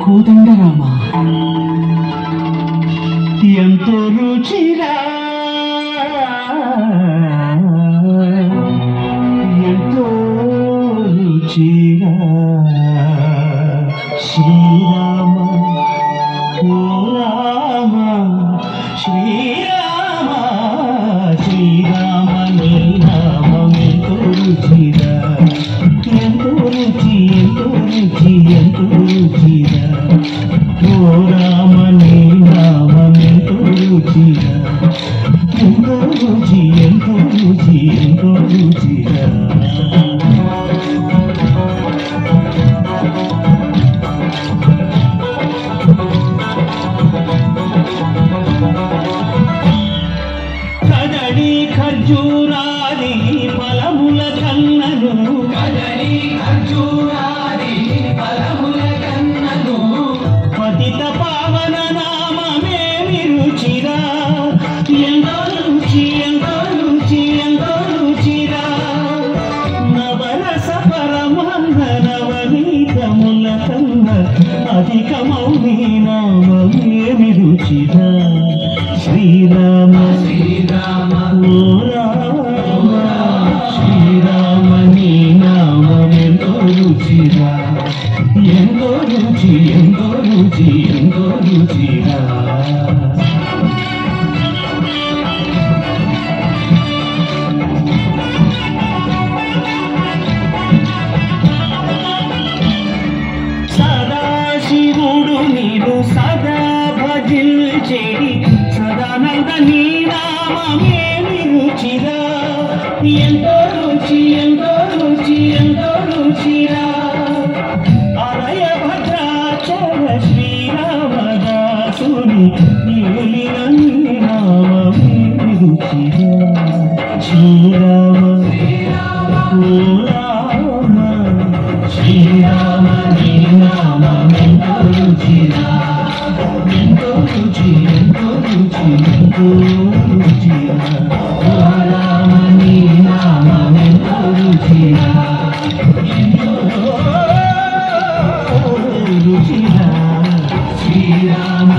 కోదండరామ ఎంతో రుచిరా ఎంతో రుచిరా శ్రీరామ ఓ రామ శ్రీరామ శ్రీరామ నీ నామం ఎంతో రుచిరా ఎంతో రుచి ఎంతో రుచి ఎంతో రుచిరా ఓ రామ నీ నామం ఎంతో రుచిరా ఎంతో రుచి ఎంతో రుచి ఎంతో రుచిరా కదలి ఖర్జూరాది ఫలముల కన్నను కదలి ఖర్జూరాది ఫలముల కన్నను పతిత పావన నామమేమి రుచిరా ఎంతో రుచి ఎంతో రుచి ఎంతో రుచిరా నవరస పరమాన్న నవనీతముల కన్న అధికమౌ నీ నామమేమి రుచిరా శ్రీరామ శ్రీరామ ఓ రామ శ్రీరామ నీ నామం ఎంతో రుచిరా ఎంతో రుచి ఎంతో రుచి ఎంతో రుచిరా సదాశివుడు నీరు సదా భజించేడి సదానంద నీ నామమేమి రుచిరా ఎంతో రుచి ఎంతో రుచి ఎంతో రుచిరా అరయ భద్రాచల శ్రీరామదాసుని నీలిన నీ నామమేమి రుచిరా శ్రీరామ ఓ రామ శ్రీరామ నీ నామం ఎంతో రుచిరా ఎంతో రుచి ఎంతో రుచి ఎంతో రుచిరా ఓ రామ నీ నామం ఎంతో రుచిరా ఎంతో రుచిరా శ్రీరామ